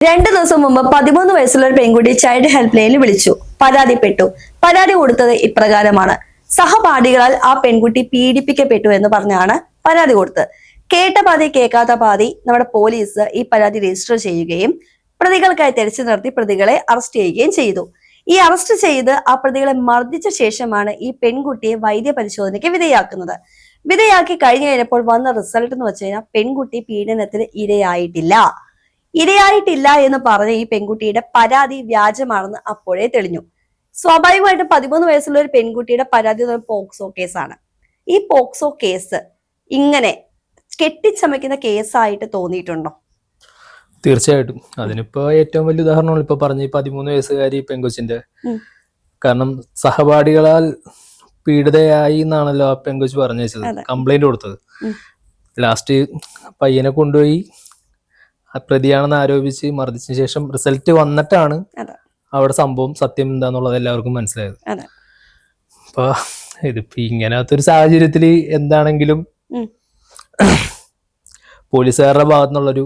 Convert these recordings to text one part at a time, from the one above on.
2 ദിവസം മുമ്പ് 13 വയസ്സുള്ള ഒരു പെൺകുട്ടി ചൈൽഡ് ഹെൽപ്പ് ലൈനിൽ വിളിച്ചു പരാതിപ്പെട്ടു. പരാതി കൊടുത്തത് ഇപ്രകാരമാണ്: സഹപാഠികളാൽ ആ പെൺകുട്ടി പീഡിപ്പിക്കപ്പെട്ടു എന്ന് പറഞ്ഞാണ് പരാതി കൊടുത്തത്. കേട്ട പാതി കേൾക്കാത്ത പാതി നമ്മുടെ പോലീസ് ഈ പരാതി രജിസ്റ്റർ ചെയ്യുകയും പ്രതികൾക്കായി തെരച്ചിൽ നടത്തി പ്രതികളെ അറസ്റ്റ് ചെയ്യുകയും ചെയ്തു. ഈ അറസ്റ്റ് ചെയ്ത് ആ പ്രതികളെ മർദ്ദിച്ച ശേഷമാണ് ഈ പെൺകുട്ടിയെ വൈദ്യ പരിശോധനയ്ക്ക് വിധേയാക്കുന്നത്. വിധേയാക്കി കഴിഞ്ഞപ്പോൾ വന്ന റിസൾട്ട് എന്ന് വെച്ച് കഴിഞ്ഞാൽ പെൺകുട്ടി പീഡനത്തിന് ഇരയായിട്ടില്ല എന്ന് പറഞ്ഞ ഈ പെൺകുട്ടിയുടെ പരാതി വ്യാജമാണെന്ന് അപ്പോഴേ തെളിഞ്ഞു. സ്വാഭാവികമായിട്ടും 13 വയസ്സുള്ള ഒരു പെൺകുട്ടിയുടെ പരാതി പോക്സോ കേസാണ്. ഈ പോക്സോ കേസ് ഇങ്ങനെ കെട്ടിച്ചമയ്ക്കുന്ന കേസായിട്ട് തോന്നിയിട്ടുണ്ടോ? തീർച്ചയായിട്ടും. അതിനിപ്പോ ഏറ്റവും വലിയ ഉദാഹരണമാണ് ഇപ്പൊ പറഞ്ഞ 13 വയസ്സുകാരി പെങ്കൊച്ചിന്റെ. കാരണം സഹപാഠികളാൽ പീഡിതയായി എന്നാണല്ലോ ആ പെങ്കൊച്ച് പറഞ്ഞു വെച്ചത്, കംപ്ലൈന്റ് കൊടുത്തത്. ലാസ്റ്റ് പയ്യനെ കൊണ്ടുപോയി പ്രതിയാണെന്ന് ആരോപിച്ച് മർദ്ദിച്ച ശേഷം റിസൾട്ട് വന്നിട്ടാണ് അവിടെ സംഭവം സത്യം എന്താന്നുള്ളത് എല്ലാവർക്കും മനസ്സിലായത്. അപ്പൊ ഇതിപ്പോ ഇങ്ങനത്തെ ഒരു സാഹചര്യത്തില് എന്താണെങ്കിലും പോലീസുകാരുടെ ഭാഗത്തുനിന്നുള്ളൊരു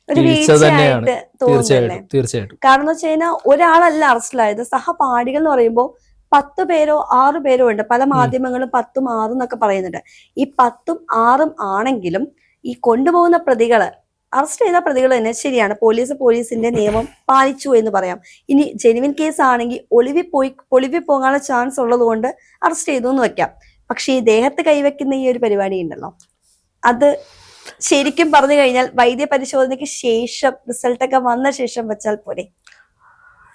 വീഴ്ച തന്നെയാണ്. തീർച്ചയായിട്ടും. കാരണം വെച്ച് കഴിഞ്ഞാൽ ഒരാളല്ല അറസ്റ്റിലായത്, സഹപാഠികൾ എന്ന് പറയുമ്പോൾ 10 പേരോ 6 പേരോ ഉണ്ട്. പല മാധ്യമങ്ങളും 10ഉം 6ഉം എന്നൊക്കെ പറയുന്നുണ്ട്. ഈ 10ഉം 6ഉം ആണെങ്കിലും ഈ കൊണ്ടുപോകുന്ന പ്രതികള്, അറസ്റ്റ് ചെയ്ത പ്രതികൾ തന്നെ ശരിയാണ്, പോലീസിന്റെ നിയമം പാലിച്ചു എന്ന് പറയാം. ഇനി ജെനുവിൻ കേസ് ആണെങ്കിൽ ഒളിവിൽ പോകാനുള്ള ചാൻസ് ഉള്ളത് കൊണ്ട് അറസ്റ്റ് ചെയ്തു എന്ന് വെക്കാം. പക്ഷെ ഈ ദേഹത്ത് കൈവെക്കുന്ന ഈ ഒരു പരിപാടി ഉണ്ടല്ലോ, അത് ശരിക്കും പറഞ്ഞു കഴിഞ്ഞാൽ വൈദ്യ പരിശോധനയ്ക്ക് ശേഷം റിസൾട്ടൊക്കെ വന്ന ശേഷം വെച്ചാൽ പോരെ?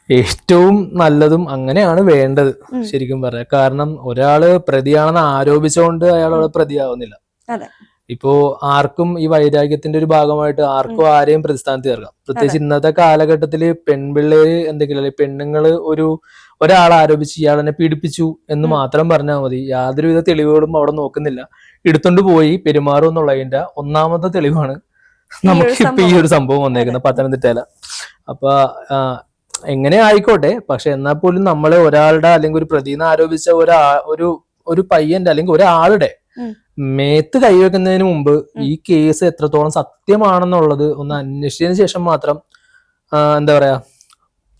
ഏറ്റവും നല്ലതും അങ്ങനെയാണ് വേണ്ടത് ശരിക്കും പറയാം. കാരണം ഒരാള് പ്രതിയാണെന്ന് ആരോപിച്ചുകൊണ്ട് അയാൾ പ്രതിയാവുന്നില്ല. ഇപ്പോ ആർക്കും ഈ വൈരാഗ്യത്തിന്റെ ഒരു ഭാഗമായിട്ട് ആർക്കും ആരെയും പ്രതിസ്ഥാനത്ത് ചേർക്കാം. പ്രത്യേകിച്ച് ഇന്നത്തെ കാലഘട്ടത്തില് പെൺപിള്ളേര് എന്തെങ്കിലും അല്ലെങ്കിൽ പെണ്ണുങ്ങള് ഒരാൾ ആരോപിച്ച് ഇയാളെന്നെ പീഡിപ്പിച്ചു എന്ന് മാത്രം പറഞ്ഞാൽ മതി. യാതൊരുവിധ തെളിവുകളും അവിടെ നോക്കുന്നില്ല, എടുത്തോണ്ട് പോയി പെരുമാറും എന്നുള്ളതിന്റെ ഒന്നാമത്തെ തെളിവാണ് നമുക്കിപ്പോ ഈ ഒരു സംഭവം വന്നേക്കുന്നത് പത്തനംതിട്ടയില. അപ്പൊ എങ്ങനെ ആയിക്കോട്ടെ, പക്ഷെ എന്നാൽ പോലും നമ്മളെ ഒരാളുടെ അല്ലെങ്കിൽ ഒരു പ്രതിന്ന് ആരോപിച്ച ഒരു പയ്യന്റെ അല്ലെങ്കിൽ ഒരാളുടെ മേത്ത് കൈവെക്കുന്നതിന് മുമ്പ് ഈ കേസ് എത്രത്തോളം സത്യമാണെന്നുള്ളത് ഒന്ന് അന്വേഷിച്ചതിന് ശേഷം മാത്രം എന്താ പറയാ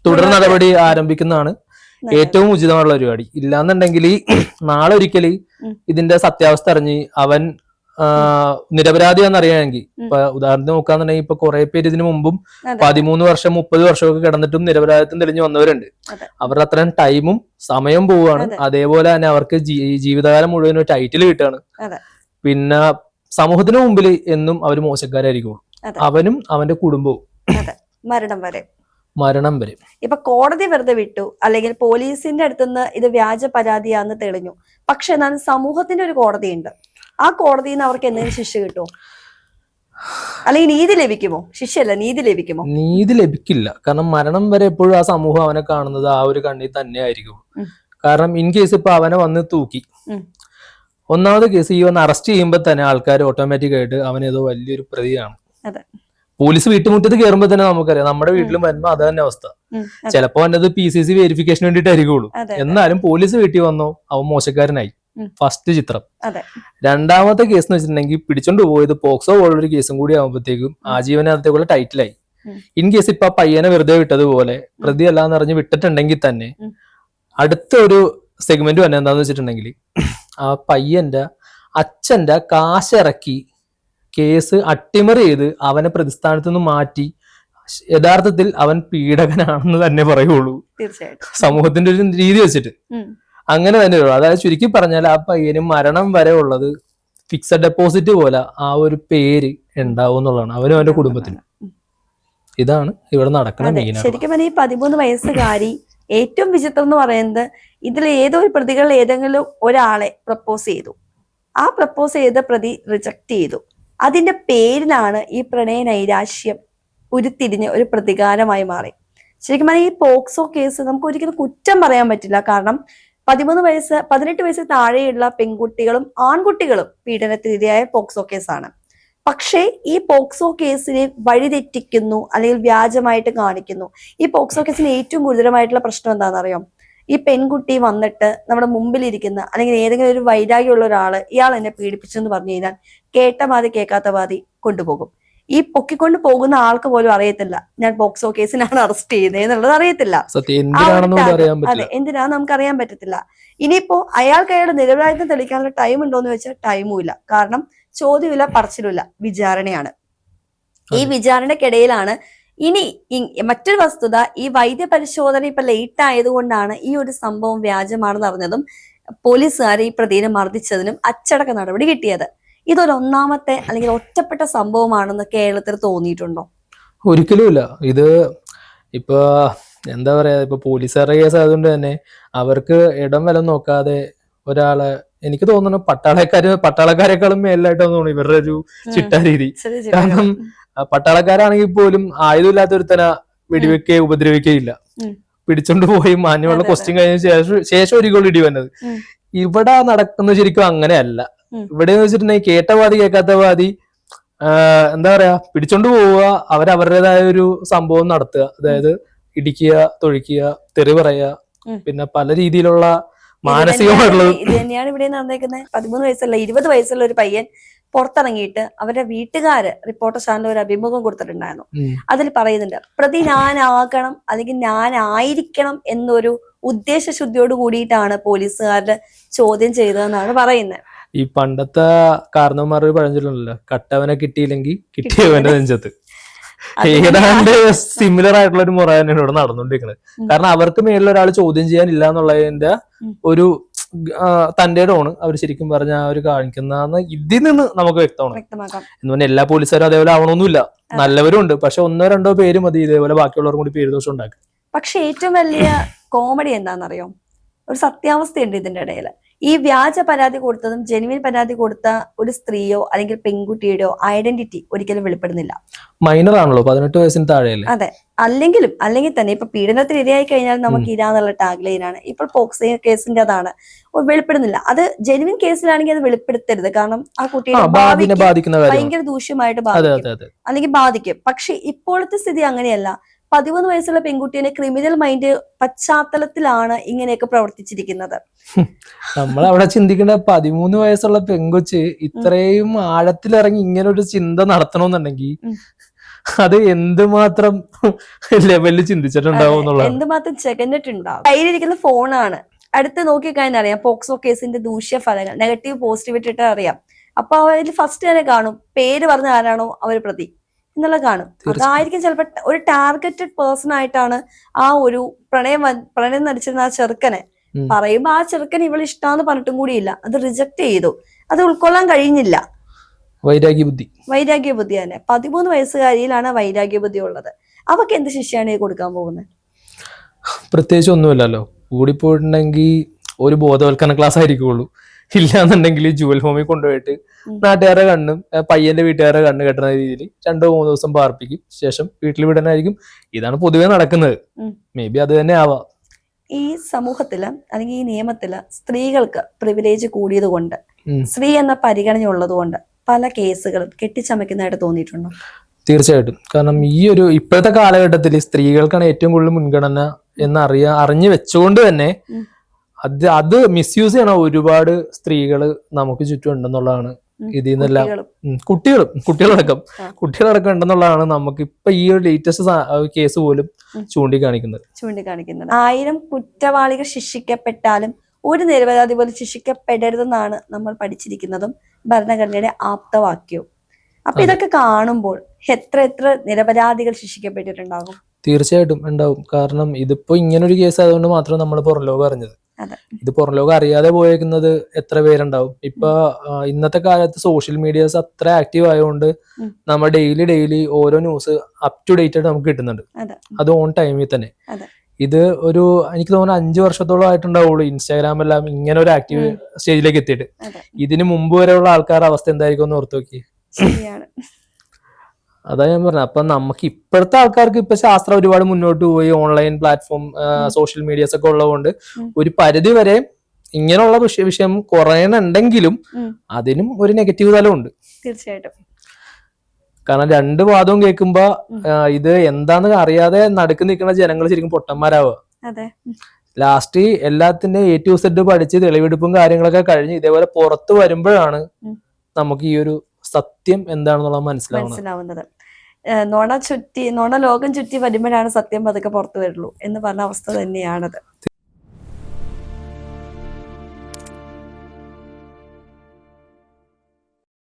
തുടർ നടപടി ആരംഭിക്കുന്നതാണ് ഏറ്റവും ഉചിതമായുള്ള പരിപാടി. ഇല്ലാന്നുണ്ടെങ്കിൽ നാളെ ഒരിക്കല് ഇതിന്റെ സത്യാവസ്ഥ അറിഞ്ഞ് അവൻ നിരപരാധിയാണെന്നറിയാമെങ്കിൽ, ഇപ്പൊ ഉദാഹരണത്തിന് നോക്കാന്നുണ്ടെങ്കിൽ ഇപ്പൊ കുറെ പേര് ഇതിനു മുമ്പും 13 വർഷം 30 വർഷമൊക്കെ കിടന്നിട്ടും നിരപരാധിത്വം തെളിഞ്ഞു വന്നവരുണ്ട്. അവരുടെ അത്രയും ടൈമും സമയം പോവുകയാണ്. അതേപോലെ തന്നെ അവർക്ക് ജീവിതകാലം മുഴുവൻ ഒരു ടൈറ്റിൽ കിട്ടുകയാണ്. പിന്നെ സമൂഹത്തിന് മുമ്പിൽ എന്നും അവർ മോശക്കാരായിരിക്കും, അവനും അവന്റെ കുടുംബവും മരണം വരെ. ഇപ്പൊ കോടതി വെറുതെ വിട്ടു, അല്ലെങ്കിൽ പോലീസിന്റെ അടുത്തുനിന്ന് ഇത് വ്യാജ പരാതിയാന്ന് തെളിഞ്ഞു. പക്ഷെ എന്നാലും സമൂഹത്തിന്റെ ഒരു കോടതിയുണ്ട്. ആ കോടതിയിൽ നിന്ന് അവർക്ക് എന്തെങ്കിലും ശിക്ഷ കിട്ടുമോ, അല്ലെങ്കിൽ നീതി ലഭിക്കുമോ? ശിക്ഷയല്ല, നീതി ലഭിക്കുമോ? നീതി ലഭിക്കില്ല. കാരണം മരണം വരെ എപ്പോഴും ആ സമൂഹം അവനെ കാണുന്നത് ആ ഒരു കണ്ണിൽ തന്നെ ആയിരിക്കും. കാരണം ഇൻ കേസ് ഇപ്പൊ അവനെ വന്ന് തൂക്കി, ഒന്നാമത് കേസ് ഈ വന്ന് അറസ്റ്റ് ചെയ്യുമ്പോൾ തന്നെ ആൾക്കാർ ഓട്ടോമാറ്റിക് ആയിട്ട് അവനേതോ വലിയൊരു പ്രതിയാണ്. പോലീസ് വീട്ടുമുറ്റത്ത് കയറുമ്പോൾ തന്നെ നമുക്കറിയാം, നമ്മുടെ വീട്ടിലും വരുമ്പോ അത് തന്നെ അവസ്ഥ. ചിലപ്പോ എന്നത് PCC വെരിഫിക്കേഷൻ വേണ്ടിയിട്ടായിരിക്കുള്ളൂ, എന്നാലും പോലീസ് വീട്ടിൽ വന്നോ അവൻ മോശക്കാരനായി. ഫസ്റ്റ് ചിത്രം. രണ്ടാമത്തെ കേസ് എന്ന് വെച്ചിട്ടുണ്ടെങ്കിൽ പിടിച്ചോണ്ട് പോയത് പോക്സോ പോലുള്ളൊരു കേസും കൂടി ആകുമ്പോഴത്തേക്കും ആജീവനാന്തത്തേക്കുള്ള ടൈറ്റിലായി. ഇൻ കേസ് ഇപ്പൊ പയ്യനെ വെറുതെ വിട്ടതുപോലെ പ്രതി അല്ലാന്ന് അറിഞ്ഞ് വിട്ടിട്ടുണ്ടെങ്കിൽ തന്നെ അടുത്ത ഒരു സെഗ്മെന്റ് തന്നെ എന്താന്ന് വെച്ചിട്ടുണ്ടെങ്കിൽ ആ പയ്യന്റെ അച്ഛന്റെ കാശിറക്കി കേസ് അട്ടിമറി ചെയ്ത് അവനെ പ്രതിസ്ഥാനത്ത് നിന്ന് മാറ്റി യഥാർത്ഥത്തിൽ അവൻ പീഡകനാണെന്ന് തന്നെ പറയുള്ളൂ സമൂഹത്തിന്റെ ഒരു രീതി വെച്ചിട്ട്. അങ്ങനെ തന്നെ ഉള്ളൂ. അതായത് ചുരുക്കി പറഞ്ഞാൽ ആ പയ്യന് മരണം വരെ ഉള്ളത് ഫിക്സഡ് ഡെപ്പോസിറ്റ് പോലെ ആ ഒരു പേര് ഉണ്ടാവും എന്നുള്ളതാണ് അവനും അവന്റെ കുടുംബത്തിനും. ഇതാണ് ഇവിടെ നടക്കുന്ന മെയിൻ. ശരിക്കും പറഞ്ഞാൽ ഈ 13 വയസ്സുകാരി ഏറ്റവും വിചിത്രം എന്ന് പറയുന്നത്, ഇതിൽ ഏതോ ഒരു പ്രതികളിൽ ഏതെങ്കിലും ഒരാളെ പ്രപ്പോസ് ചെയ്തു, ആ പ്രപ്പോസ് ചെയ്ത പ്രതി റിജക്ട് ചെയ്തു. അതിന്റെ പേരിലാണ് ഈ പ്രണയ നൈരാശ്യം ഉരുത്തിരിഞ്ഞ് ഒരു പ്രതികാരമായി മാറി. ശരിക്കും പറഞ്ഞാൽ ഈ പോക്സോ കേസ് നമുക്ക് ഒരിക്കലും കുറ്റം പറയാൻ പറ്റില്ല. കാരണം 18 വയസ്സ് താഴെയുള്ള പെൺകുട്ടികളും ആൺകുട്ടികളും പീഡനത്തിനിരയായ പോക്സോ കേസാണ്. പക്ഷേ ഈ പോക്സോ കേസിനെ വഴിതെറ്റിക്കുന്നു, അല്ലെങ്കിൽ വ്യാജമായിട്ട് കാണിക്കുന്നു. ഈ പോക്സോ കേസിന് ഏറ്റവും ഗുരുതരമായിട്ടുള്ള പ്രശ്നം എന്താണെന്നറിയാം? ഈ പെൺകുട്ടി വന്നിട്ട് നമ്മുടെ മുമ്പിലിരിക്കുന്ന അല്ലെങ്കിൽ ഏതെങ്കിലും ഒരു വൈരാഗ്യമുള്ള ഒരാള് ഇയാൾ എന്നെ പീഡിപ്പിച്ചെന്ന് പറഞ്ഞു കഴിഞ്ഞാൽ കേട്ട പാതി കേൾക്കാത്ത പാതി കൊണ്ടുപോകും. ഈ പൊക്കിക്കൊണ്ട് പോകുന്ന ആൾക്ക് പോലും അറിയത്തില്ല ഞാൻ പോക്സോ കേസിനാണ് അറസ്റ്റ് ചെയ്യുന്നത് എന്നുള്ളത് അറിയത്തില്ല. സത്യം ആ ഒരു എന്തിനാണെന്നും tag, അറിയാൻ അതെ, പറ്റില്ല. എന്തിനാന്ന് നമുക്ക് അറിയാൻ പറ്റത്തില്ല. ഇനിയിപ്പോ അയാൾക്ക് അയാളുടെ നിരപരാധിത്വം തെളിയിക്കാനുള്ള ടൈം ഉണ്ടോന്ന് വെച്ചാൽ ടൈമും ഇല്ല. കാരണം ചോദ്യമില്ല, പറച്ചിലുമില്ല, വിചാരണയാണ്. ഈ വിചാരണക്കിടയിലാണ് ഇനി മറ്റൊരു വസ്തുത, ഈ വൈദ്യ പരിശോധന ഇപ്പൊ ലേറ്റ് ആയതുകൊണ്ടാണ് ഈ ഒരു സംഭവം വ്യാജമാണെന്ന് അറിഞ്ഞതും പോലീസുകാരെ ഈ പ്രതിയെ മർദ്ദിച്ചതിനും അച്ചടക്ക നടപടി കിട്ടിയത്. ഇതൊരു ഒന്നാമത്തെ അല്ലെങ്കിൽ ഒറ്റപ്പെട്ട സംഭവമാണെന്ന് കേരളത്തിൽ തോന്നിയിട്ടുണ്ടോ? ഒരിക്കലുമില്ല. ഇത് ഇപ്പൊ എന്താ പറയാ, ഇപ്പൊ പോലീസുകാരുടെ കേസ് ആയതുകൊണ്ട് തന്നെ അവർക്ക് ഇടം വലം നോക്കാതെ ഒരാളെ, എനിക്ക് തോന്നുന്നു പട്ടാളക്കാരെക്കാളും മേലായിട്ടാന്ന് തോന്നുന്നു ഇവരുടെ ഒരു ചിട്ടാ രീതി. കാരണം പട്ടാളക്കാരാണെങ്കിൽ പോലും ആയുധമില്ലാത്ത ഒരുത്തന വെടിവെക്കുകയോ ഉപദ്രവിക്കുകയില്ല. പിടിച്ചോണ്ട് പോയി മാന്യമുള്ള ക്വസ്റ്റ്യൻ കഴിഞ്ഞ ശേഷം ഒരിക്കലും ഇടി വന്നത്. ഇവിടെ നടക്കുന്നത് ശരിക്കും അങ്ങനെയല്ല. ഇവിടെ വെച്ചിട്ടുണ്ടെങ്കിൽ കേട്ട വാദി കേൾക്കാത്ത വാദി എന്താ പറയാ, പിടിച്ചോണ്ട് പോവുക, അവരവരുടേതായ ഒരു സംഭവം നടത്തുക. അതായത് ഇടിക്കുക, തൊഴിക്കുക, തെറി പറയുക, പിന്നെ പല രീതിയിലുള്ള മാനസികമായിട്ടുള്ളത്. ഇത് തന്നെയാണ് ഇവിടെ നടന്നേക്കുന്നത്. 13 വയസ്സുള്ള 20 വയസ്സുള്ള ഒരു പയ്യൻ പുറത്തിറങ്ങിയിട്ട് അവരുടെ വീട്ടുകാര് റിപ്പോർട്ടർ ചാനലിൽ ഒരു അഭിമുഖം കൊടുത്തിട്ടുണ്ടായിരുന്നു. അതിൽ പറയുന്നുണ്ട്, പ്രതി ഞാനാകണം അല്ലെങ്കിൽ ഞാനായിരിക്കണം എന്നൊരു ഉദ്ദേശശുദ്ധിയോട് കൂടിയിട്ടാണ് പോലീസുകാരുടെ ചോദ്യം ചെയ്തതെന്നാണ് പറയുന്നത്. ഈ പണ്ടത്തെ കാരണവന്മാർ പഴഞ്ചൊല്ലുണ്ടല്ലോ, കട്ടവനെ കിട്ടിയില്ലെങ്കിൽ കിട്ടിയവന്റെ നെഞ്ചത്ത്. ഏതാണ്ട് സിമിലർ ആയിട്ടുള്ള ഒരു മുറ തന്നെയാണ് ഇവിടെ നടന്നുകൊണ്ടിരിക്കുന്നത്. കാരണം അവർക്ക് മേലിൽ ഒരാൾ ചോദ്യം ചെയ്യാനില്ല എന്നുള്ളതിന്റെ ഒരു തന്റെ ഇടമാണ് അവർ ശരിക്കും പറഞ്ഞ ആ ഒരു കാണിക്കുന്ന ഇതിൽ നിന്ന് നമുക്ക് വ്യക്തമാണ്. എന്ന് പറഞ്ഞാൽ എല്ലാ പോലീസുകാരും അതേപോലെ ആവണമെന്നില്ല, നല്ലവരും ഉണ്ട്. പക്ഷെ 1-2 പേര് മതി ഇതേപോലെ ബാക്കിയുള്ളവർക്കും കൂടി പേര് ദോഷം ഉണ്ടാക്കും. പക്ഷെ ഏറ്റവും വലിയ കോമഡി എന്താണെന്നറിയോ? ഒരു സത്യാവസ്ഥയുണ്ട് ഇതിന്റെ ഇടയിൽ. ഈ വ്യാജ പരാതി കൊടുത്തതും ജെനുവിൻ പരാതി കൊടുത്ത ഒരു സ്ത്രീയോ അല്ലെങ്കിൽ പെൺകുട്ടിയുടെയോ ഐഡന്റിറ്റി ഒരിക്കലും വെളിപ്പെടുന്നില്ല. മൈനർ ആണല്ലോ, 18 വയസ്സിന് താഴെയല്ലേ. അതെ, അല്ലെങ്കിൽ തന്നെ ഇപ്പൊ പീഡനത്തിന് ഇരയായി കഴിഞ്ഞാൽ നമുക്ക് ഇരാന്നുള്ള ടാഗ് ലൈനാണ്. ഇപ്പോൾ പോക്സോ കേസിന്റെ അതാണ്, വെളിപ്പെടുന്നില്ല. അത് ജെനുവിൻ കേസിലാണെങ്കിൽ അത് വെളിപ്പെടുത്തരുത്. കാരണം ആ കുട്ടിയുടെ ഭയങ്കര ദൂഷ്യമായിട്ട് ബാധിക്കും, അല്ലെങ്കിൽ ബാധിക്കും. പക്ഷെ ഇപ്പോഴത്തെ സ്ഥിതി അങ്ങനെയല്ല. 13 വയസ്സുള്ള പെൺകുട്ടിയെ ക്രിമിനൽ മൈൻഡ് പശ്ചാത്തലത്തിലാണ് ഇങ്ങനെയൊക്കെ പ്രവർത്തിച്ചിരിക്കുന്നത്. നമ്മൾ അവിടെ ചിന്തിക്കേണ്ട 13 വയസ്സുള്ള പെൺകൊച്ച് ഇത്രയും ആഴത്തിലിറങ്ങി ഇങ്ങനെ ഒരു ചിന്ത നടത്തണമെന്നുണ്ടെങ്കിൽ അത് എന്തുമാത്രം ലെവലിൽ ചിന്തിച്ചിട്ടുണ്ടാവും എന്നുള്ളത്, എന്തുമാത്രം ചെകഞ്ഞിട്ടുണ്ടാവും. കയ്യിലിരിക്കുന്ന ഫോണാണ്, അടുത്ത് നോക്കിക്കഴിഞ്ഞാൽ അറിയാം പോക്സോ കേസിന്റെ ദൂഷ്യഫലങ്ങൾ, നെഗറ്റീവ് പോസിറ്റീവ് ഇട്ടിട്ട് അറിയാം. അപ്പൊ അതിൽ ഫസ്റ്റ് തന്നെ കാണും പേര് പറഞ്ഞ ആരാണോ അവർ പ്രതി എന്നുള്ള കാണും. അതായിരിക്കും ചിലപ്പോൾ ഒരു ടാർഗറ്റഡ് പേഴ്സൺ ആയിട്ടാണ് ആ ഒരു പ്രണയം നടിച്ചിരുന്ന ആ ചെറുക്കനെ പറയുമ്പോ ആ ചെറുക്കൻ ഇവള് ഇഷ്ടാന്ന് പറഞ്ഞിട്ടും കൂടിയില്ല, അത് റിജക്ട് ചെയ്തു, അത് ഉൾക്കൊള്ളാൻ കഴിഞ്ഞില്ല. വൈരാഗ്യ ബുദ്ധി തന്നെ. 13 വയസ്സുകാരിയിലാണ് വൈരാഗ്യ ബുദ്ധി ഉള്ളത്. അവക്ക് എന്ത് ശിക്ഷയാണ് കൊടുക്കാൻ പോകുന്നത്? പ്രത്യേകിച്ച് ഒന്നുമില്ലല്ലോ. കൂടിപ്പോയിട്ടുണ്ടെങ്കിൽ ഒരു ബോധവൽക്കരണ ക്ലാസ് ആയിരിക്കുള്ളൂ. ഇല്ലാന്നുണ്ടെങ്കിൽ ജുവൽ ഹോമിൽ കൊണ്ടുപോയിട്ട് നാട്ടുകാരുടെ കണ്ണും പയ്യന്റെ വീട്ടുകാരുടെ കണ്ണ് കെട്ടുന്ന രീതിയിൽ 2-3 ദിവസം പാർപ്പിക്കും, ശേഷം വീട്ടിൽ വിടാനായിരിക്കും. ഇതാണ് പൊതുവെ നടക്കുന്നത്. മേ ബി അത് തന്നെ ആവാം. ഈ സമൂഹത്തില് അല്ലെങ്കിൽ ഈ നിയമത്തില് സ്ത്രീകൾക്ക് പ്രിവിലേജ് കൂടിയത് കൊണ്ട്, സ്ത്രീ എന്ന പരിഗണന ഉള്ളത് കൊണ്ട് പല കേസുകളും കെട്ടിച്ചമയ്ക്കുന്നതായിട്ട് തോന്നിയിട്ടുണ്ടോ? തീർച്ചയായിട്ടും. കാരണം ഈ ഒരു ഇപ്പോഴത്തെ കാലഘട്ടത്തിൽ സ്ത്രീകൾക്കാണ് ഏറ്റവും കൂടുതൽ മുൻഗണന അറിഞ്ഞു വെച്ചുകൊണ്ട് തന്നെ അത് മിസ്യൂസ് ചെയ്യണ ഒരുപാട് സ്ത്രീകള് നമുക്ക് ചുറ്റും ഉണ്ടെന്നുള്ളതാണ്. ഇതിൽ നിന്നെല്ലാം കുട്ടികളടക്കം ഉണ്ടെന്നുള്ളതാണ് നമുക്ക് ഇപ്പൊ ഈ ഒരു ലേറ്റസ്റ്റ് കേസ് പോലും ചൂണ്ടിക്കാണിക്കുന്നത്. 1000 കുറ്റവാളികൾ ശിക്ഷിക്കപ്പെട്ടാലും ഒരു നിരപരാധി പോലും ശിക്ഷിക്കപ്പെടരുതെന്നാണ് നമ്മൾ പഠിച്ചിരിക്കുന്നതും ഭരണഘടനയുടെ ആപ്തവാക്യവും. അപ്പൊ ഇതൊക്കെ കാണുമ്പോൾ എത്ര നിരപരാധികൾ ശിക്ഷിക്കപ്പെട്ടിട്ടുണ്ടാകും? തീർച്ചയായിട്ടും ഉണ്ടാവും. കാരണം ഇതിപ്പോ ഇങ്ങനൊരു കേസ് ആയതുകൊണ്ട് മാത്രം നമ്മൾ പുറം ലോകം അറിഞ്ഞത്. ഇത് പുറം ലോകം അറിയാതെ പോയേക്കുന്നത് എത്ര പേരുണ്ടാവും. ഇപ്പൊ ഇന്നത്തെ കാലത്ത് സോഷ്യൽ മീഡിയാസ് അത്ര ആക്റ്റീവ് ആയതുകൊണ്ട് നമ്മൾ ഡെയിലി ഓരോ ന്യൂസ് അപ് ടു ഡേറ്റ് ആയിട്ട് നമുക്ക് കിട്ടുന്നുണ്ട്, അത് ഓൺ ടൈമിൽ തന്നെ. ഇത് ഒരു എനിക്ക് തോന്നുന്നു 5 വർഷത്തോളം ആയിട്ടുണ്ടാവുള്ളൂ ഇൻസ്റ്റാഗ്രാമെല്ലാം ഇങ്ങനെ ഒരു ആക്റ്റീവ് സ്റ്റേജിലേക്ക് എത്തിയിട്ട്. ഇതിന് മുമ്പ് വരെയുള്ള ആൾക്കാരുടെ അവസ്ഥ എന്തായിരിക്കും എന്ന് ഓർത്ത് നോക്കി. അതാ ഞാൻ പറഞ്ഞത്. അപ്പൊ നമുക്ക് ഇപ്പോഴത്തെ ആൾക്കാർക്ക് ഇപ്പൊ ശാസ്ത്രം ഒരുപാട് മുന്നോട്ട് പോയി, ഓൺലൈൻ പ്ലാറ്റ്ഫോം, സോഷ്യൽ മീഡിയാസ് ഒക്കെ ഉള്ളതുകൊണ്ട് ഒരു പരിധി വരെ ഇങ്ങനെയുള്ള വിഷയം കുറയണുണ്ടെങ്കിലും അതിനും ഒരു നെഗറ്റീവ് തലമുണ്ട്. തീർച്ചയായിട്ടും. കാരണം 2 വാദവും കേൾക്കുമ്പോ ഇത് എന്താന്ന് അറിയാതെ നടുക്ക് നിൽക്കുന്ന ജനങ്ങൾ ശരിക്കും പൊട്ടന്മാരാവുക. ലാസ്റ്റ് എല്ലാത്തിന്റെ A to Z പഠിച്ച് തെളിവെടുപ്പും കാര്യങ്ങളൊക്കെ കഴിഞ്ഞ് ഇതേപോലെ പുറത്ത് വരുമ്പോഴാണ് നമുക്ക് ഈ ഒരു സത്യം എന്താണെന്നുള്ളത് മനസ്സിലാവുന്നത്. മനസ്സിലാവുന്നത്. നുണ ലോകം ചുറ്റി വരുമ്പോഴാണ് സത്യം പതുക്കെ പുറത്തു വരുള്ളൂ എന്ന് പറഞ്ഞ അവസ്ഥ തന്നെയാണത്.